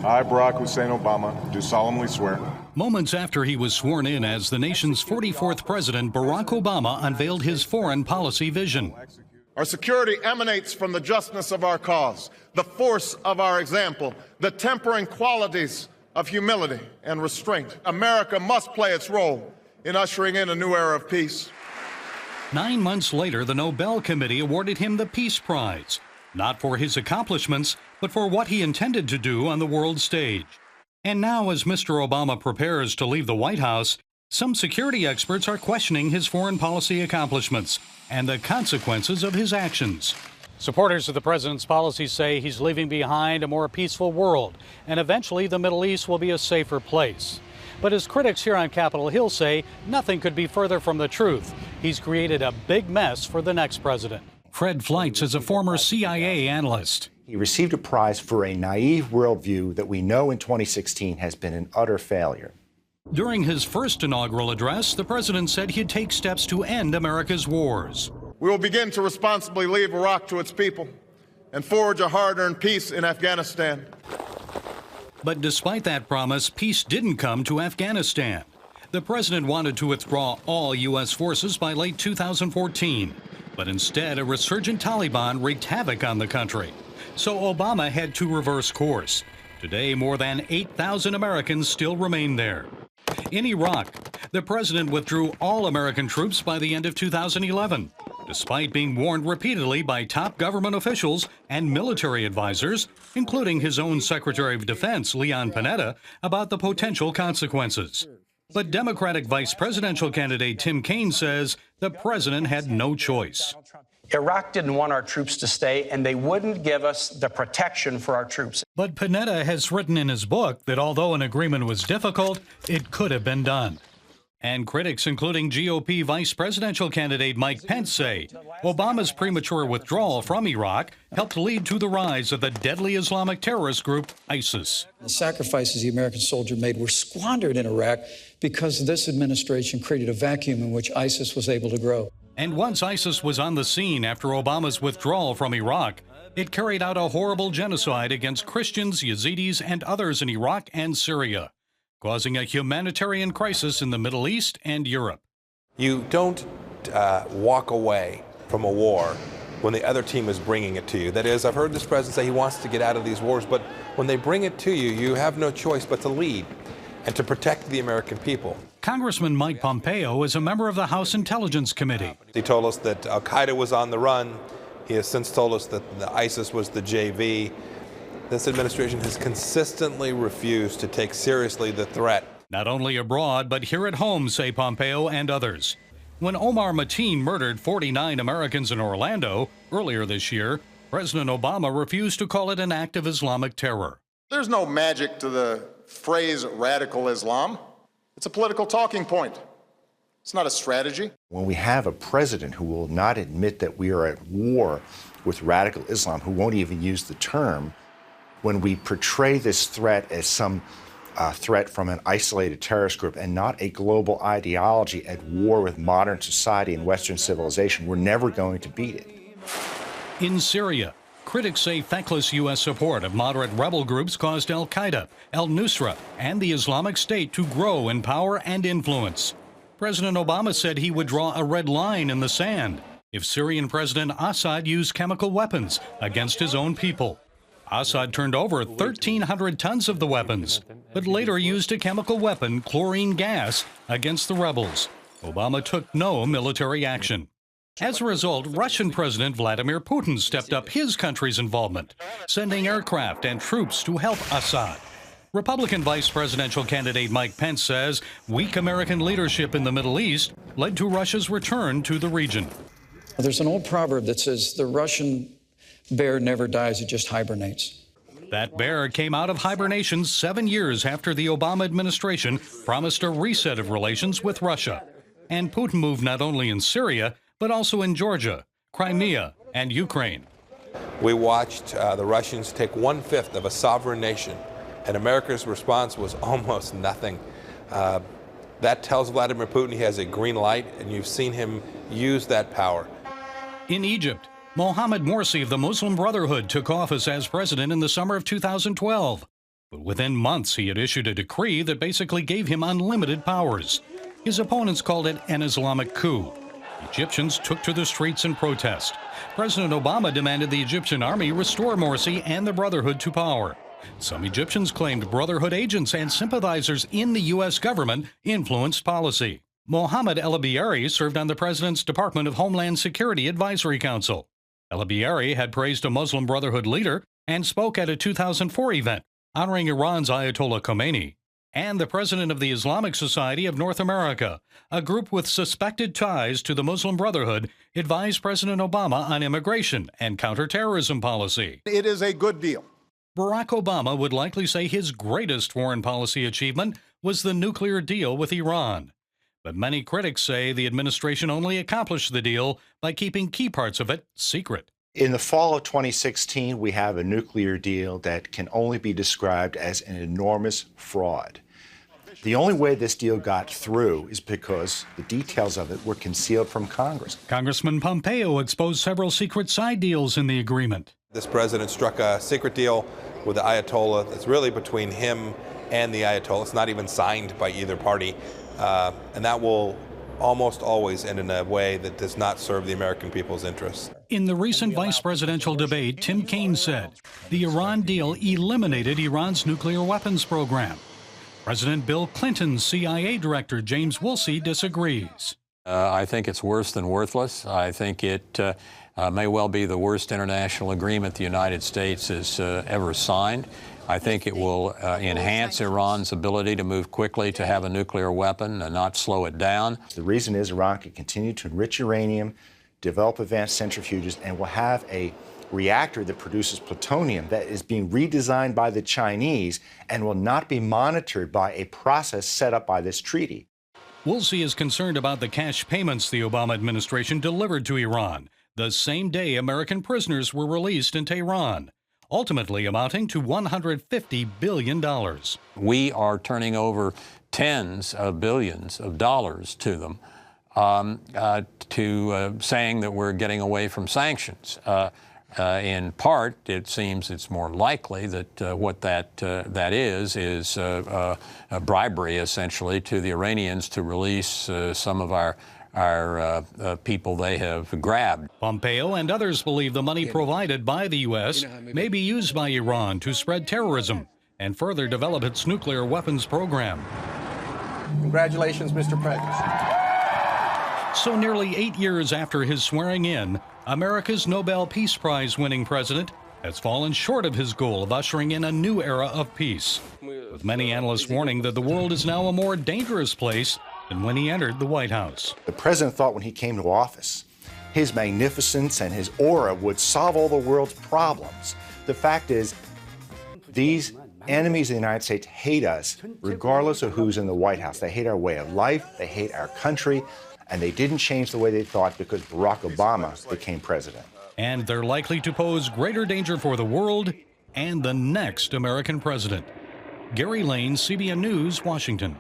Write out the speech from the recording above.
I, Barack Hussein Obama, do solemnly swear. Moments after he was sworn in as the nation's 44th president, Barack Obama unveiled his foreign policy vision. Our security emanates from the justness of our cause, the force of our example, the tempering qualities of humility and restraint. America must play its role in ushering in a new era of peace. 9 months later, the Nobel Committee awarded him the Peace Prize, not for his accomplishments, but for what he intended to do on the world stage. And now, as Mr. Obama prepares to leave the White House, some security experts are questioning his foreign policy accomplishments and the consequences of his actions. Supporters of the president's policy say he's leaving behind a more peaceful world, and eventually the Middle East will be a safer place. But his critics here on Capitol Hill say nothing could be further from the truth. He's created a big mess for the next president. Fred Fleitz is a former CIA analyst. He received a prize for a naive worldview that we know in 2016 has been an utter failure. During his first inaugural address, the president said he'd take steps to end America's wars. We will begin to responsibly leave Iraq to its people and forge a hard-earned peace in Afghanistan. But despite that promise, peace didn't come to Afghanistan. The president wanted to withdraw all U.S. forces by late 2014. But instead, a resurgent Taliban wreaked havoc on the country. So Obama had to reverse course. Today, more than 8,000 Americans still remain there. In Iraq, the president withdrew all American troops by the end of 2011, despite being warned repeatedly by top government officials and military advisors, including his own Secretary of Defense, Leon Panetta, about the potential consequences. But Democratic vice presidential candidate Tim Kaine says the president had no choice. Iraq didn't want our troops to stay, and they wouldn't give us the protection for our troops. But Panetta has written in his book that although an agreement was difficult, it could have been done. And critics, including GOP vice presidential candidate Mike Pence, say Obama's premature withdrawal from Iraq helped lead to the rise of the deadly Islamic terrorist group ISIS. The sacrifices the American soldier made were squandered in Iraq because this administration created a vacuum in which ISIS was able to grow. And once ISIS was on the scene after Obama's withdrawal from Iraq, it carried out a horrible genocide against Christians, Yazidis, and others in Iraq and Syria, causing a humanitarian crisis in the Middle East and Europe. You don't walk away from a war when the other team is bringing it to you. That is, I've heard this president say he wants to get out of these wars, but when they bring it to you, you have no choice but to lead and to protect the American people. Congressman Mike Pompeo is a member of the House Intelligence Committee. He told us that al-Qaeda was on the run. He has since told us that the ISIS was the JV. This administration has consistently refused to take seriously the threat. Not only abroad, but here at home, say Pompeo and others. When Omar Mateen murdered 49 Americans in Orlando earlier this year, President Obama refused to call it an act of Islamic terror. There's no magic to the phrase radical Islam. It's a political talking point. It's not a strategy. When we have a president who will not admit that we are at war with radical Islam, who won't even use the term, when we portray this threat as some threat from an isolated terrorist group and not a global ideology at war with modern society and Western civilization, we're never going to beat it. In Syria, critics say feckless U.S. support of moderate rebel groups caused al-Qaeda, al-Nusra, and the Islamic State to grow in power and influence. President Obama said he would draw a red line in the sand if Syrian President Assad used chemical weapons against his own people. Assad turned over 1,300 tons of the weapons, but later used a chemical weapon, chlorine gas, against the rebels. Obama took no military action. As a result, Russian President Vladimir Putin stepped up his country's involvement, sending aircraft and troops to help Assad. Republican vice presidential candidate Mike Pence says weak American leadership in the Middle East led to Russia's return to the region. There's an old proverb that says the Russian bear never dies, it just hibernates. That bear came out of hibernation 7 years after the Obama administration promised a reset of relations with Russia. And Putin moved not only in Syria, but also in Georgia, Crimea, and Ukraine. We watched the Russians take 1/5 of a sovereign nation, and America's response was almost nothing. That tells Vladimir Putin he has a green light, and you've seen him use that power. In Egypt, Mohammed Morsi of the Muslim Brotherhood took office as president in the summer of 2012. But within months, he had issued a decree that basically gave him unlimited powers. His opponents called it an Islamic coup. Egyptians took to the streets in protest. President Obama demanded the Egyptian army restore Morsi and the Brotherhood to power. Some Egyptians claimed Brotherhood agents and sympathizers in the U.S. government influenced policy. Mohammed El Biari served on the president's Department of Homeland Security Advisory Council. El Biari had praised a Muslim Brotherhood leader and spoke at a 2004 event honoring Iran's Ayatollah Khomeini. And the president of the Islamic Society of North America, a group with suspected ties to the Muslim Brotherhood, advised President Obama on immigration and counterterrorism policy. It is a good deal. Barack Obama would likely say his greatest foreign policy achievement was the nuclear deal with Iran. But many critics say the administration only accomplished the deal by keeping key parts of it secret. In the fall of 2016, we have a nuclear deal that can only be described as an enormous fraud. The only way this deal got through is because the details of it were concealed from Congress. Congressman Pompeo exposed several secret side deals in the agreement. This president struck a secret deal with the Ayatollah that's really between him and the Ayatollah. It's not even signed by either party. And that will almost always end in a way that does not serve the American people's interests. In the recent vice presidential debate, Tim Kaine said the Iran deal eliminated Iran's nuclear weapons program. President Bill Clinton's CIA director, James Woolsey, disagrees. I think it's worse than worthless. I think it may well be the worst international agreement the United States has ever signed. I think it will enhance Iran's ability to move quickly to have a nuclear weapon and not slow it down. The reason is Iran can continue to enrich uranium, develop advanced centrifuges, and will have a reactor that produces plutonium that is being redesigned by the Chinese and will not be monitored by a process set up by this treaty. Woolsey is concerned about the cash payments the Obama administration delivered to Iran the same day American prisoners were released in Tehran, ultimately amounting to $150 billion. We are turning over tens of billions of dollars to them, saying that we're getting away from sanctions. In part, it seems it's more likely that what that is a bribery, essentially, to the Iranians to release some of our people they have grabbed. Pompeo and others believe the money provided by the U.S. may be used by Iran to spread terrorism and further develop its nuclear weapons program. Congratulations, Mr. President. So nearly 8 years after his swearing in, America's Nobel Peace Prize winning president has fallen short of his goal of ushering in a new era of peace, with many analysts warning that the world is now a more dangerous place than when he entered the White House. The president thought when he came to office, his magnificence and his aura would solve all the world's problems. The fact is, these enemies of the United States hate us regardless of who's in the White House. They hate our way of life, they hate our country, and they didn't change the way they thought because Barack Obama became president. And they're likely to pose greater danger for the world and the next American president. Gary Lane, CBN News, Washington.